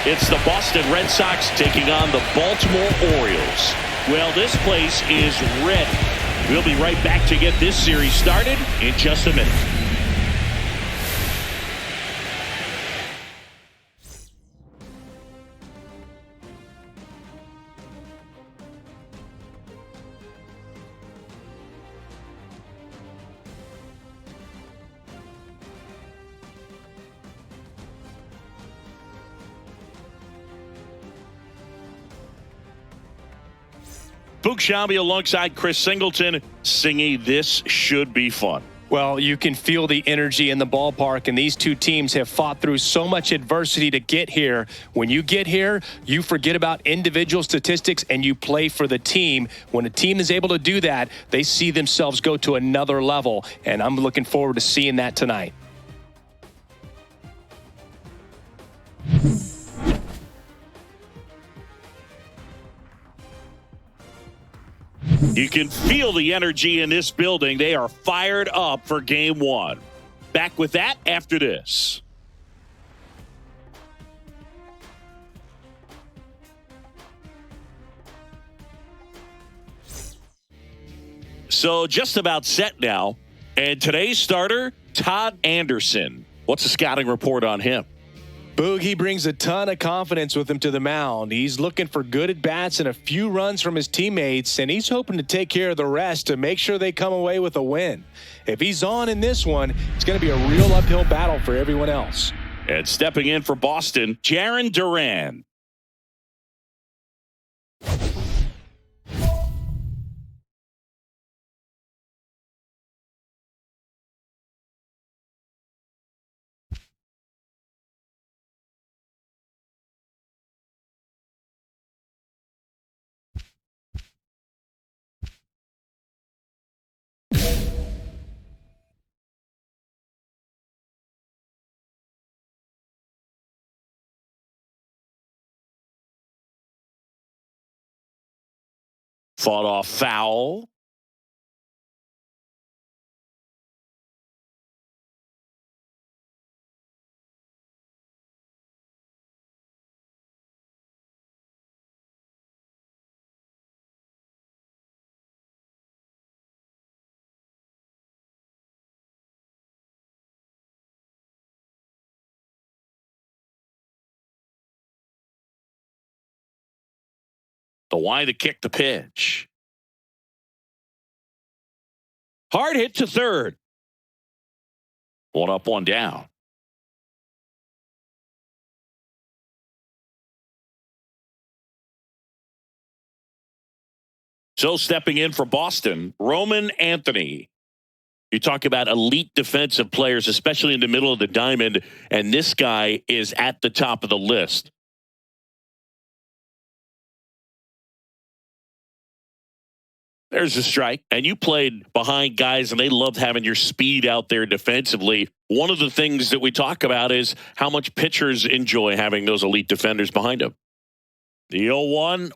It's the Boston Red Sox taking on the Baltimore Orioles. Well, this place is ready. We'll be right back to get this series started in just a minute. Boog Sciambi alongside Chris Singleton. Singy, this should be fun. Well, you can feel the energy in the ballpark, and these two teams have fought through so much adversity to get here. When you get here, you forget about individual statistics and you play for the team. When a team is able to do that, they see themselves go to another level, and I'm looking forward to seeing that tonight. You can feel the energy in this building. They are fired up for game one. Back with that after this. So just about set now. And today's starter, Todd Anderson. What's the scouting report on him? Boog, he brings a ton of confidence with him to the mound. He's looking for good at-bats and a few runs from his teammates, and he's hoping to take care of the rest to make sure they come away with a win. If he's on in this one, it's going to be a real uphill battle for everyone else. And stepping in for Boston, Jarren Duran. Fought off foul. The line to kick the pitch. Hard hit to third. One up, one down. So stepping in for Boston, Roman Anthony. You talk about elite defensive players, especially in the middle of the diamond, and this guy is at the top of the list. There's a strike. And you played behind guys, and they loved having your speed out there defensively. One of the things that we talk about is how much pitchers enjoy having those elite defenders behind them. The 0-1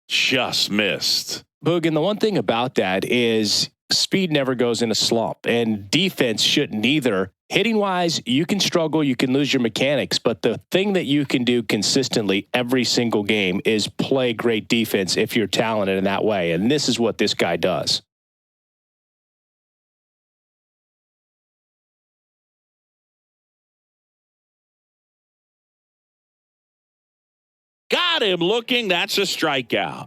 just missed. Boog, and the one thing about that is speed never goes in a slump, and defense shouldn't either. Hitting-wise, you can struggle, you can lose your mechanics, but the thing that you can do consistently every single game is play great defense if you're talented in that way, and this is what this guy does. Got him looking. That's a strikeout.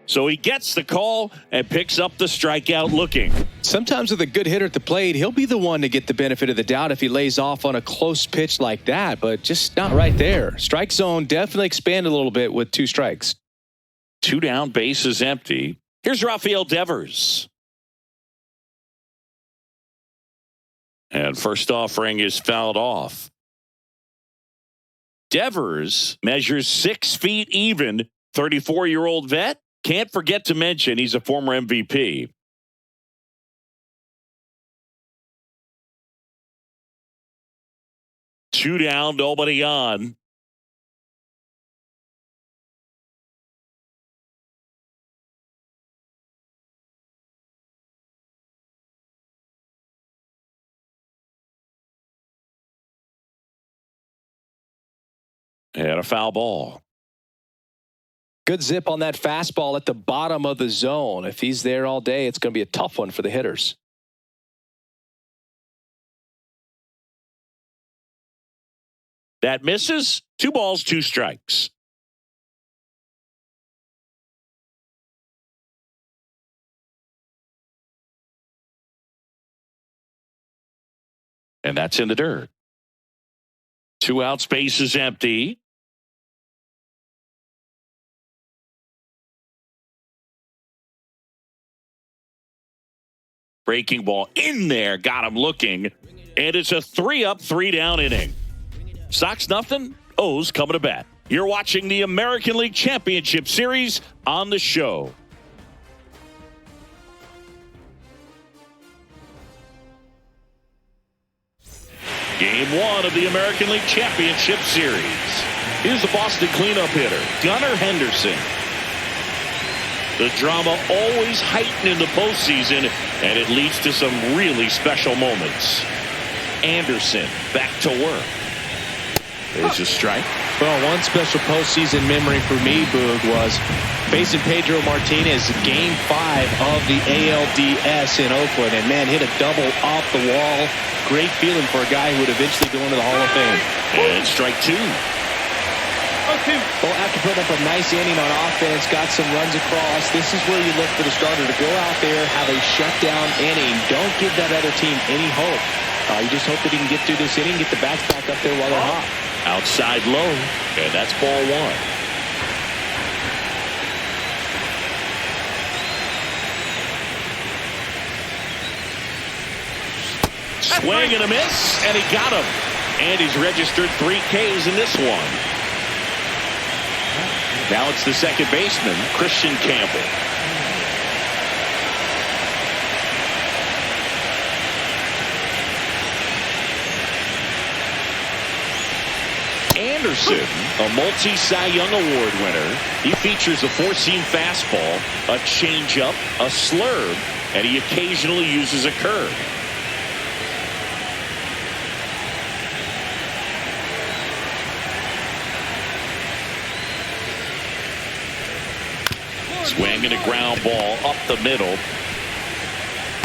So he gets the call and picks up the strikeout looking. Sometimes with a good hitter at the plate, he'll be the one to get the benefit of the doubt if he lays off on a close pitch like that, but just not right there. Strike zone definitely expanded a little bit with 2 strikes. 2 down, base is empty. Here's Rafael Devers. And first offering is fouled off. Devers measures 6 feet even, 34-year-old vet. Can't forget to mention he's a former MVP. Two down, nobody on. And a foul ball. Good zip on that fastball at the bottom of the zone. If he's there all day, it's going to be a tough one for the hitters. That misses. 2 balls, 2 strikes. And that's in the dirt. 2 out, space is empty. Breaking ball in there, got him looking. And it's a 3 up, 3 down inning. Sox nothing, O's coming to bat. You're watching the American League Championship Series on the show. Game 1 of the American League Championship Series. Here's the Boston cleanup hitter, Gunnar Henderson. The drama always heightened in the postseason, and it leads to some really special moments. Anderson back to work. There's a strike. Well, one special postseason memory for me, Boog, was facing Pedro Martinez Game 5 of the ALDS in Oakland. And, man, hit a double off the wall. Great feeling for a guy who would eventually go into the Hall of Fame. And strike 2. Well, after putting up a nice inning on offense, got some runs across, this is where you look for the starter to go out there, have a shutdown inning. Don't give that other team any hope. You just hope that he can get through this inning, get the bats back up there while they're hot. Outside low, and that's ball 1. Swing and a miss, and he got him. And he's registered 3 Ks in this one. Now it's the second baseman, Christian Campbell. Anderson, a multi-Cy Young Award winner. He features a 4-seam fastball, a changeup, a slurve, and he occasionally uses a curve. Swing and a ground ball up the middle.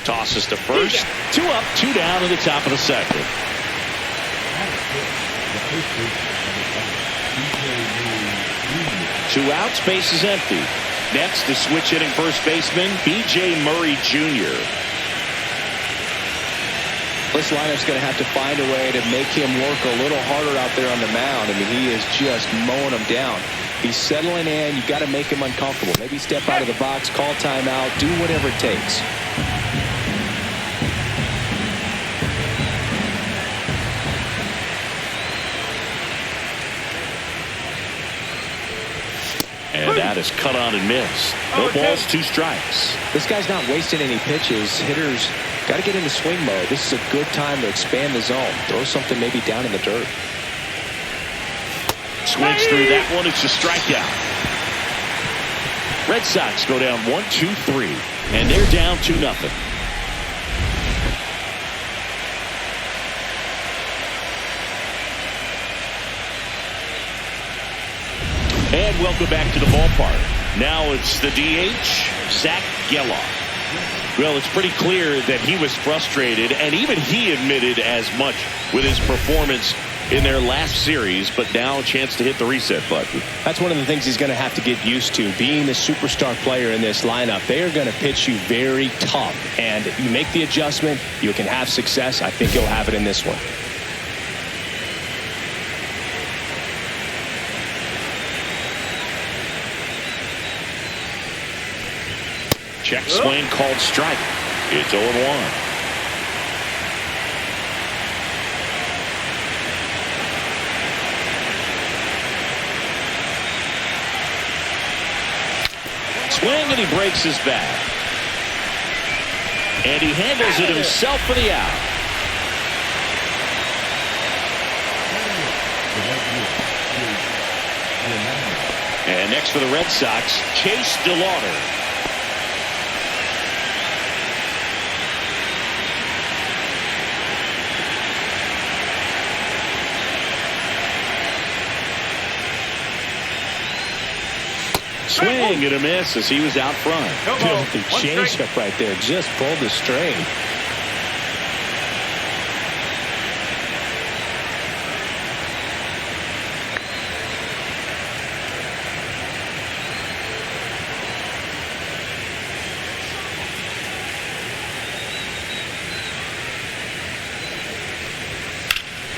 Tosses to first. 2 up, 2 down in the top of the second. 2 outs, base is empty. Next, the switch hitting first baseman, B.J. Murray Jr. This lineup's going to have to find a way to make him work a little harder out there on the mound. I mean, he is just mowing them down. He's settling in. You've got to make him uncomfortable. Maybe step out of the box, call timeout, do whatever it takes. And that is cut on and missed. No balls, 2 strikes. This guy's not wasting any pitches. Hitters got to get into swing mode. This is a good time to expand the zone. Throw something maybe down in the dirt. Swings through that one. It's a strikeout. Red Sox go down 1-2-3, and they're down 2-0. And welcome back to the ballpark. Now it's the DH, Zach Geloff. Well, it's pretty clear that he was frustrated, and even he admitted as much with his performance in their last series, but now a chance to hit the reset button. That's one of the things he's going to have to get used to, being the superstar player in this lineup. They are going to pitch you very tough, and you make the adjustment, you can have success. I think he'll have it in this one. Check swing called strike. It's 0-1. Swing and he breaks his bat. And he handles it himself for the out. And next for the Red Sox, Chase DeLauder. Swing and a miss as he was out front. Filthy changeup right there. Just pulled the string.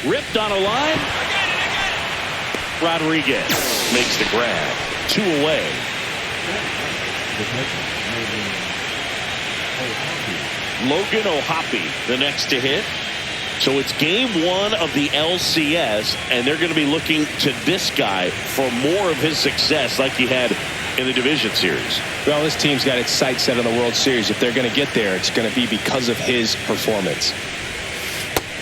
Ripped on a line. Rodriguez makes the grab. 2 away. Logan O'Hoppe, the next to hit. So it's game 1 of the LCS, and they're going to be looking to this guy for more of his success like he had in the division series. Well, this team's got its sights set on the World Series. If they're going to get there, it's going to be because of his performance.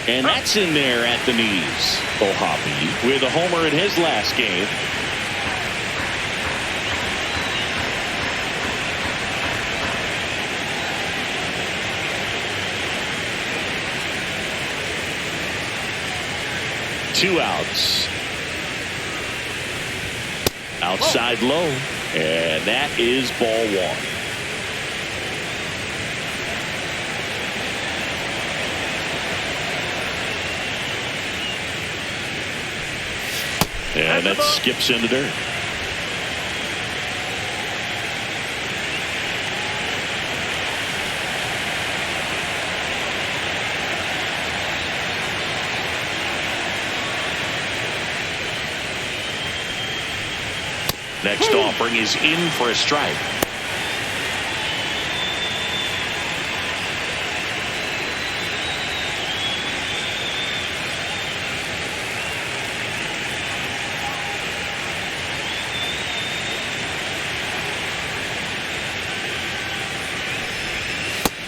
And that's in there at the knees. O'Hoppe with a homer in his last game. Two outs. Outside low. And that is ball 1. And that skips into dirt. Next offering is in for a strike.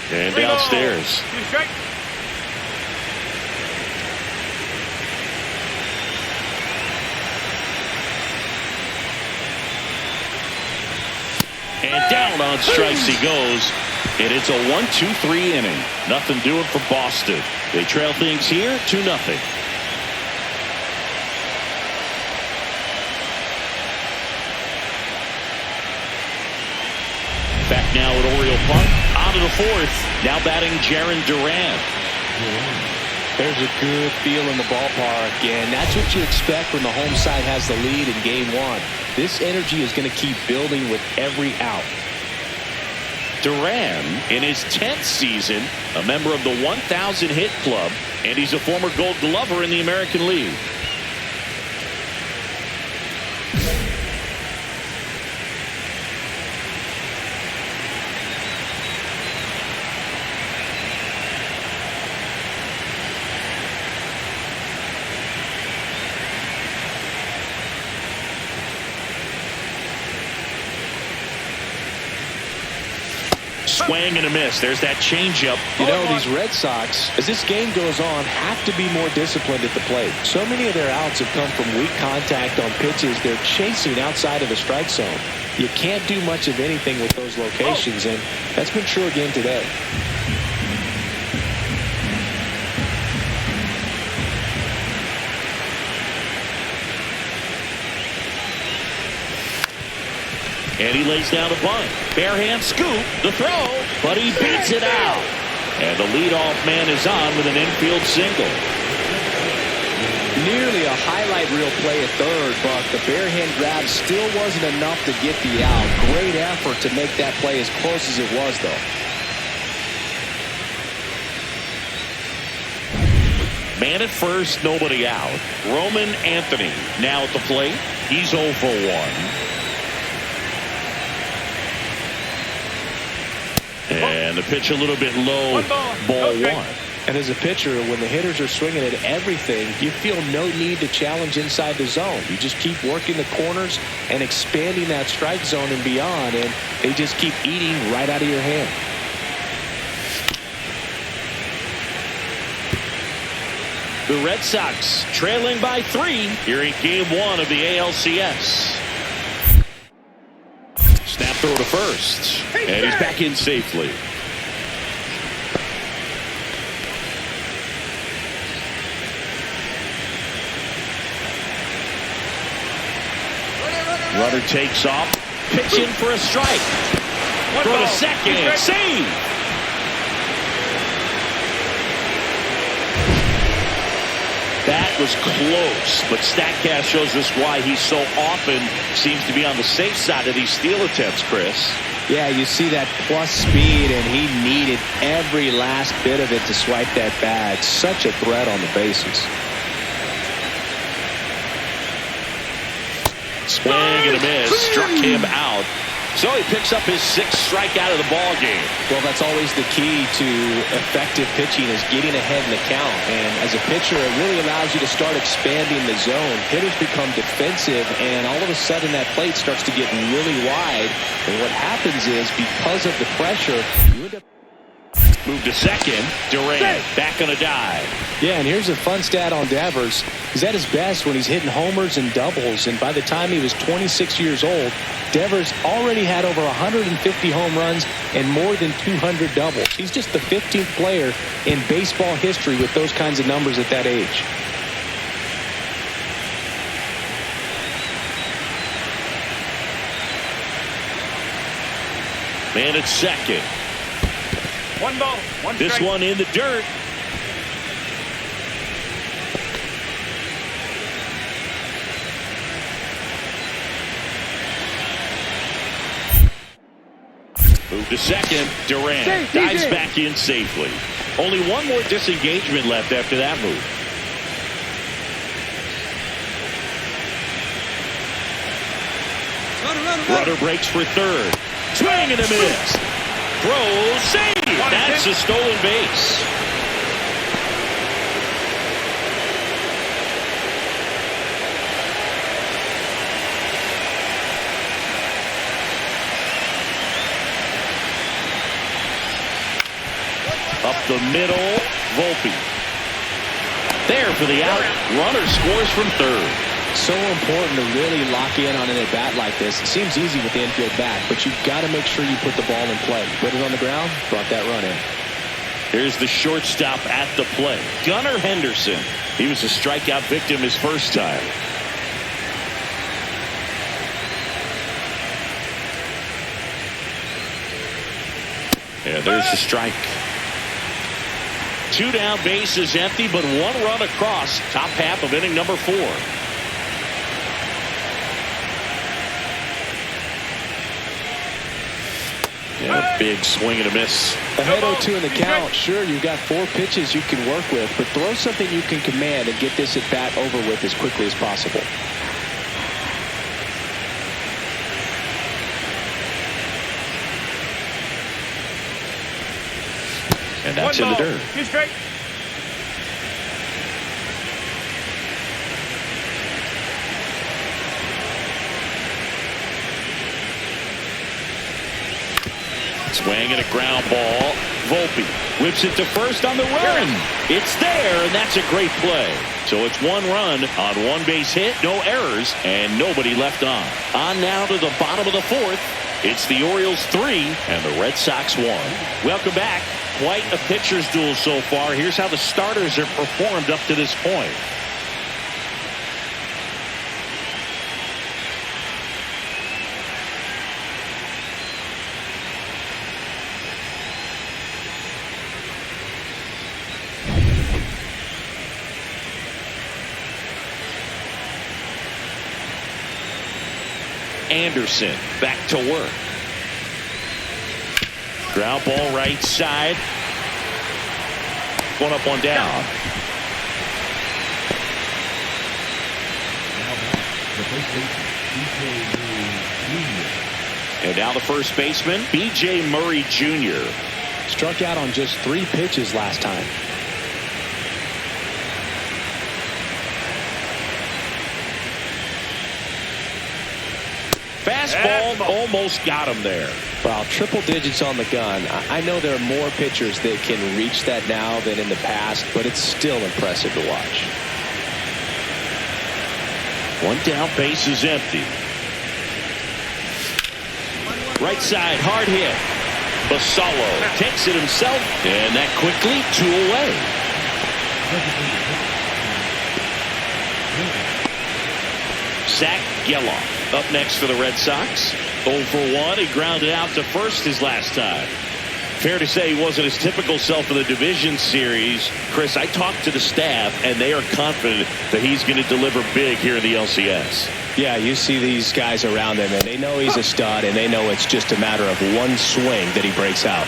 And downstairs. And down on strikes he goes. And it's a 1-2-3 inning. Nothing doing for Boston. They trail things here 2-0. Back now at Oriole Park. On to the 4th. Now batting Jarren Duran. There's a good feel in the ballpark, and that's what you expect when the home side has the lead in game 1. This energy is going to keep building with every out. Duran, in his 10th season, a member of the 1,000 hit club, and he's a former Gold Glover in the American League. Swing and a miss. There's that changeup. You know, these Red Sox, as this game goes on, have to be more disciplined at the plate. So many of their outs have come from weak contact on pitches they're chasing outside of the strike zone. You can't do much of anything with those locations, and that's been true again today. And he lays down a bunt. Bare hand scoop, the throw, but he beats it out. And the leadoff man is on with an infield single. Nearly a highlight reel play at third, but the bare hand grab still wasn't enough to get the out. Great effort to make that play as close as it was, though. Man at first, nobody out. Roman Anthony now at the plate. He's 0 for 1. And the pitch a little bit low, ball 1. And as a pitcher, when the hitters are swinging at everything, you feel no need to challenge inside the zone. You just keep working the corners and expanding that strike zone and beyond, and they just keep eating right out of your hand. The Red Sox trailing by 3 here in game 1 of the ALCS. Snap throw to first, and he's back in safely. Runner takes off. Pitch in for a strike. Throw to second. Save. That was close, but StatCast shows us why he so often seems to be on the safe side of these steal attempts, Chris. Yeah, you see that plus speed, and he needed every last bit of it to swipe that bag. Such a threat on the bases. Swing and a miss. Struck him out. So he picks up his 6th strikeout of the ball game. Well, that's always the key to effective pitching, is getting ahead in the count. And as a pitcher, it really allows you to start expanding the zone. Hitters become defensive, and all of a sudden that plate starts to get really wide. And what happens is, because of the pressure, you end up... Move to second. Durant back on a dive. Yeah, and here's a fun stat on Devers. He's at his best when he's hitting homers and doubles, and by the time he was 26 years old, Devers already had over 150 home runs and more than 200 doubles. He's just the 15th player in baseball history with those kinds of numbers at that age. Man at second. One ball, one this strike. One in the dirt. Move to second. Durant dives back in safely. Only one more disengagement left after that move. Runner breaks for third. Swing and a miss. Throw, save. That's a stolen base. Up the middle, Volpe. There for the out. Runner scores from third. So important to really lock in on an at-bat like this. It seems easy with the infield back, but you've got to make sure you put the ball in play. Put it on the ground, brought that run in. Here's the shortstop at the plate. Gunnar Henderson. He was a strikeout victim his first time. Yeah, there's the strike. 2 down, bases empty, but 1 run across. Top half of inning number 4. Yeah, a big swing and a miss. Ahead 0-2 in the count. Sure, you've got 4 pitches you can work with, but throw something you can command and get this at bat over with as quickly as possible. And that's in the dirt. 2 straight. Swing and a ground ball. Volpe whips it to first on the run. It's there, and that's a great play. So it's 1 run on 1 base hit, no errors, and nobody left on. On now to the bottom of the 4th. It's the Orioles 3 and the Red Sox 1. Welcome back. Quite a pitcher's duel so far. Here's how the starters have performed up to this point. Anderson back to work. Ground ball right side. 1 up, 1 down. And now the first baseman, B.J. Murray Jr. Struck out on just 3 pitches last time. Fastball almost got him there. Wow, triple digits on the gun. I know there are more pitchers that can reach that now than in the past, but it's still impressive to watch. 1 down, base is empty. Right side, hard hit. Basallo takes it himself, and that quickly 2 away. Zach Geloff up next for the Red Sox. 0 for 1. He grounded out to first his last time. Fair to say he wasn't his typical self in the division series. Chris, I talked to the staff, and they are confident that he's going to deliver big here in the LCS. Yeah, you see these guys around him, and they know he's a stud, and they know it's just a matter of one swing that he breaks out.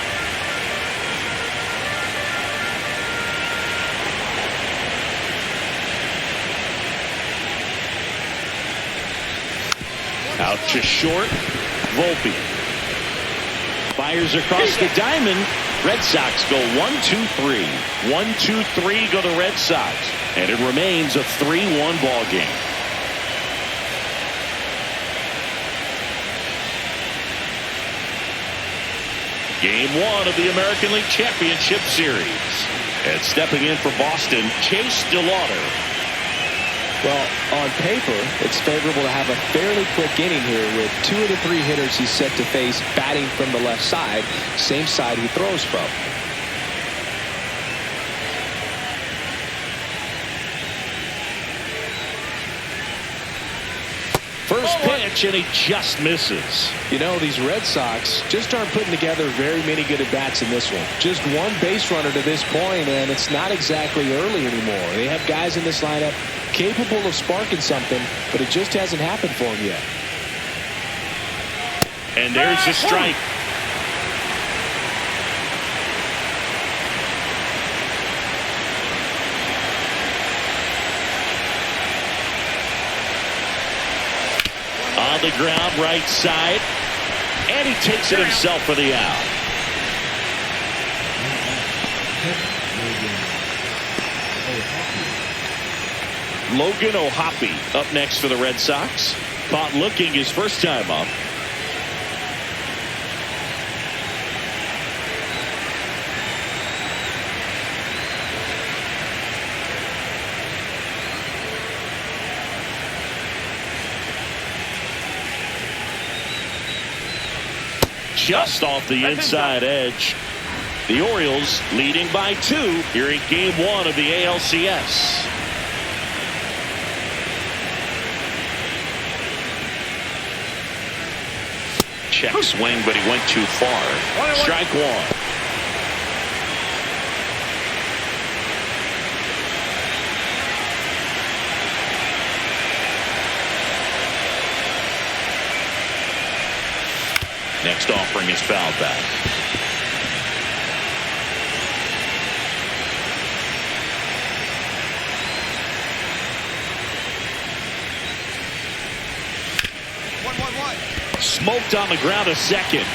Out to short. Volpe fires across the diamond. Red Sox go 1-2-3. 1-2-3 go the Red Sox, and it remains a 3-1 ball game. Game 1 of the American League Championship Series. And stepping in for Boston, Chase DeLauter. Well, on paper, it's favorable to have a fairly quick inning here with 2 of the 3 hitters he's set to face batting from the left side, same side he throws from. First pitch, and he just misses. You know, these Red Sox just aren't putting together very many good at-bats in this one. Just one base runner to this point, and it's not exactly early anymore. They have guys in this lineup capable of sparking something, but it just hasn't happened for them yet. And there's the strike. On the ground, right side, and he takes it himself for the out. Logan O'Hoppe up next for the Red Sox. Caught looking his first time up. Just off the inside edge. The Orioles leading by 2 here in Game 1 of the ALCS. Check swing, but he went too far. Strike 1. Next offering is fouled back. Smoked on the ground a second.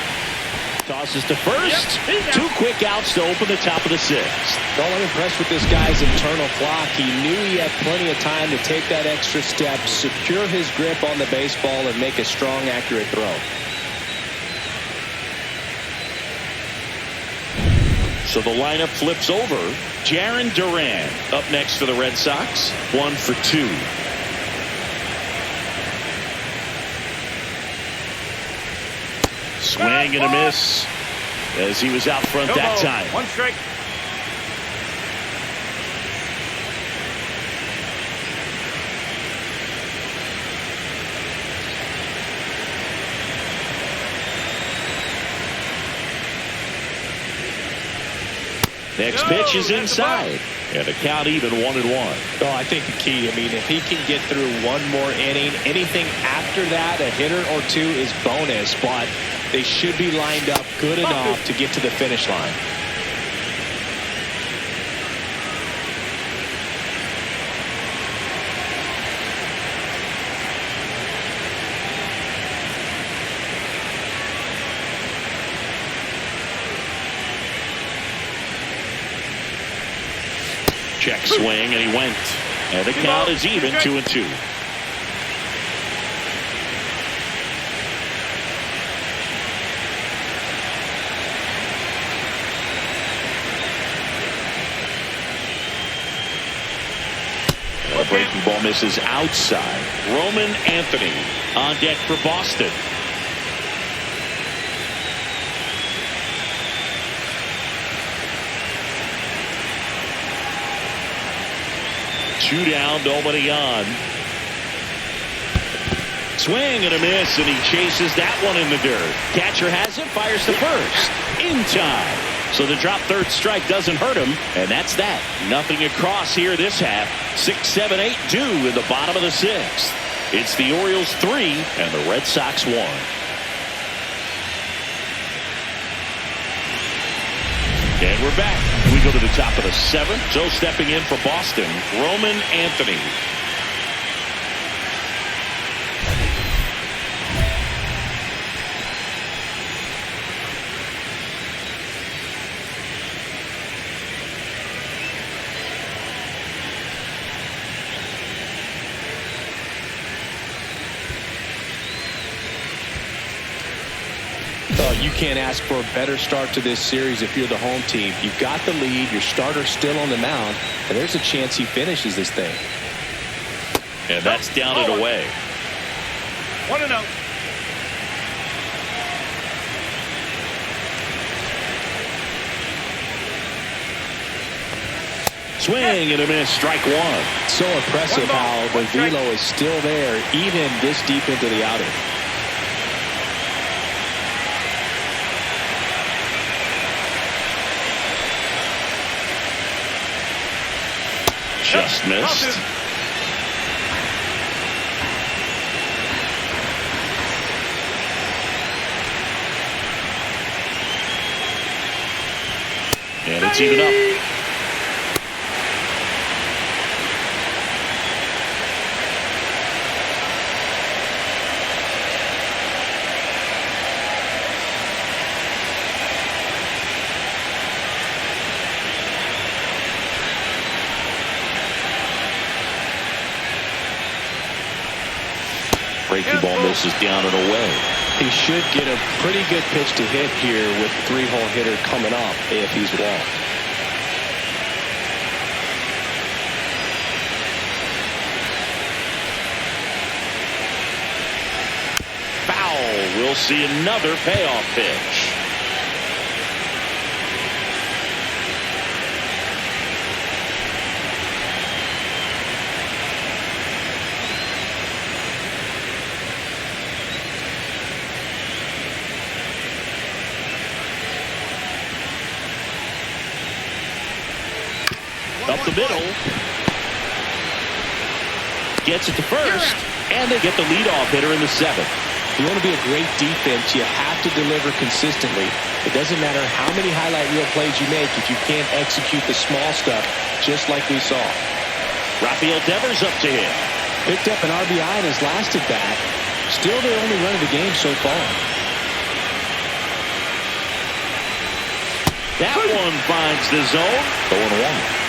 Tosses to first. Yep, 2 quick outs to open the top of the 6th. Well, I'm impressed with this guy's internal clock. He knew he had plenty of time to take that extra step, secure his grip on the baseball, and make a strong, accurate throw. So the lineup flips over. Jarren Duran up next for the Red Sox. 1 for 2. Swing and a miss as he was out front that time. 1 strike. Next pitch is inside. And the count even 1-1. Oh, I think the key, I mean, if he can get through one more inning, anything after that, a hitter or 2 is bonus, but they should be lined up good enough to get to the finish line. Check swing, and he went. And the count is even 2-2. A breaking ball misses outside. Roman Anthony on deck for Boston. Two down, nobody on. Swing and a miss, and he chases that one in the dirt. Catcher has it, fires to first. In time. So the drop third strike doesn't hurt him, and that's that. Nothing across here this half. 6, 7, 8 due in the bottom of the 6th. It's the Orioles 3 and the Red Sox 1. And we're back. We go to the top of the 7th. So stepping in for Boston, Roman Anthony. You can't ask for a better start to this series if you're the home team. You've got the lead, your starter's still on the mound, and there's a chance he finishes this thing. And that's down and away. 1-0. Swing and a miss, strike 1. So impressive how the velo is still there even this deep into the outing. Just missed. And it's even up. Breaking ball misses down and away. He should get a pretty good pitch to hit here with the 3-hole hitter coming up if he's walked. Foul. We'll see another payoff pitch. Up the middle. Gets it to first. And they get the leadoff hitter in the 7th. You want to be a great defense, you have to deliver consistently. It doesn't matter how many highlight reel plays you make if you can't execute the small stuff, just like we saw. Rafael Devers up to hit. Picked up an RBI in his last at bat. Still their only run of the game so far. That one finds the zone. 0-1.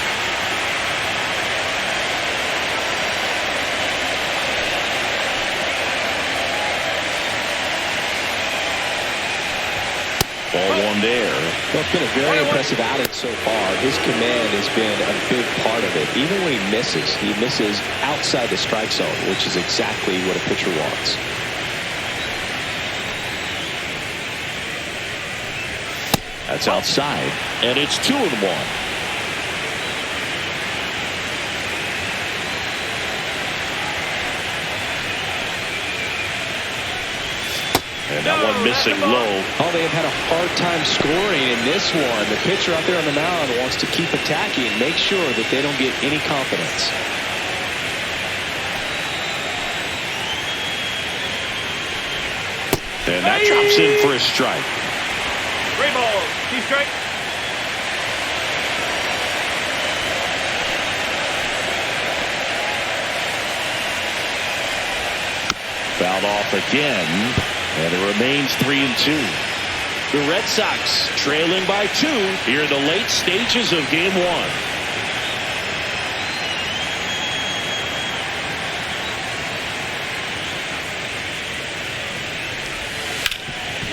Ball 1 there. Well, it's been a very impressive outing so far. His command has been a big part of it. Even when he misses outside the strike zone, which is exactly what a pitcher wants. That's outside, and it's 2-1. And that one missing low. Oh, they have had a hard time scoring in this one. The pitcher out there on the mound wants to keep attacking and make sure that they don't get any confidence. And that drops in for a strike. 3 balls, 2 strikes. Fouled off again. And it remains 3-2. The Red Sox trailing by 2 here in the late stages of Game 1.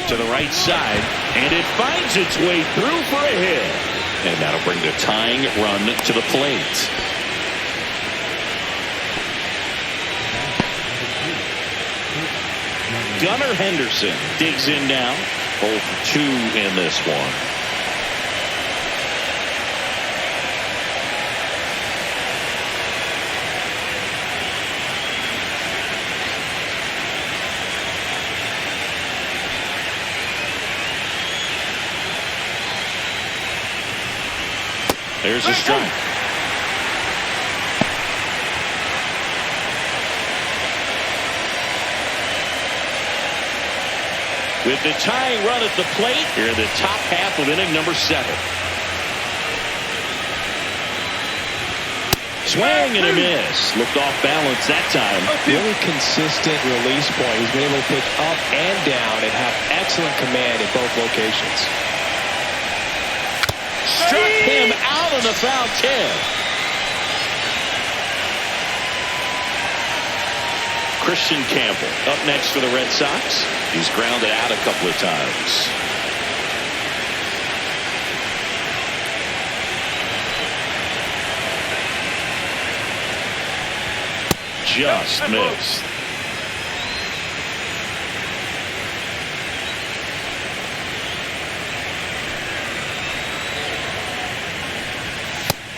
To the right side, and it finds its way through for a hit. And that'll bring the tying run to the plate. Gunnar Henderson digs in now. 0 for 2 in this one. There's a strike. With the tying run at the plate here in the top half of inning number 7. Swing and a miss. Looked off balance that time. Really consistent release point. He's been able to pitch up and down and have excellent command at both locations. Struck him out on the foul tip. Christian Campbell up next for the Red Sox. He's grounded out a couple of times. Just missed.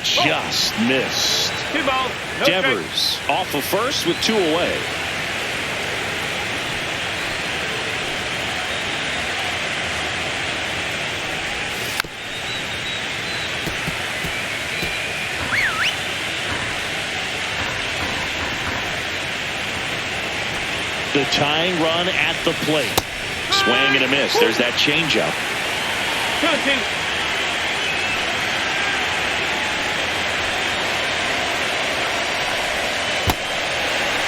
Just missed. Devers off of first with 2 away. The tying run at the plate. Swing and a miss. There's that changeup.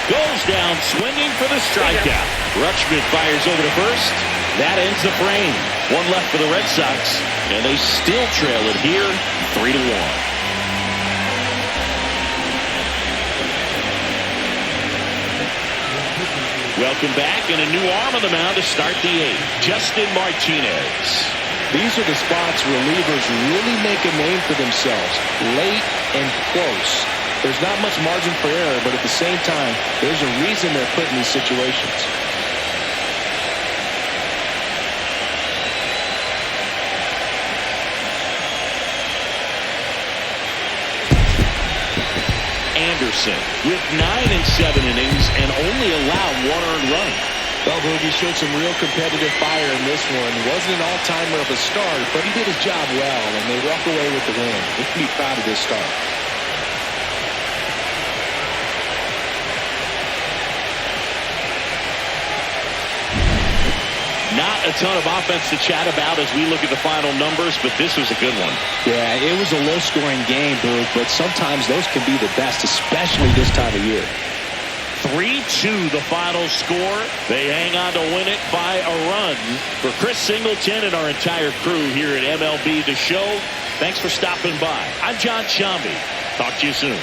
Goes down swinging for the strikeout. Rutschman fires over to first. That ends the frame. 1 left for the Red Sox, and they still trail it here 3-1. Welcome back, and a new arm on the mound to start the 8th. Justin Martinez. These are the spots relievers really make a name for themselves. Late and close. There's not much margin for error, but at the same time, there's a reason they're put in these situations. Anderson with 9 and 7 innings and only allowed 1 earned run. Well, Boogie showed some real competitive fire in this one. Wasn't an all-timer of a start, but he did his job well, and they walk away with the win. We can be proud of this start. Not a ton of offense to chat about as we look at the final numbers, but this was a good one. Yeah, it was a low-scoring game, Boog, but sometimes those can be the best, especially this time of year. 3-2 the final score. They hang on to win it by a run. For Chris Singleton and our entire crew here at MLB The Show, thanks for stopping by. I'm John Shambi. Talk to you soon.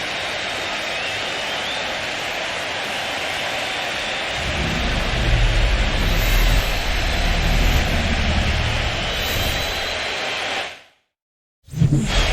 Yeah.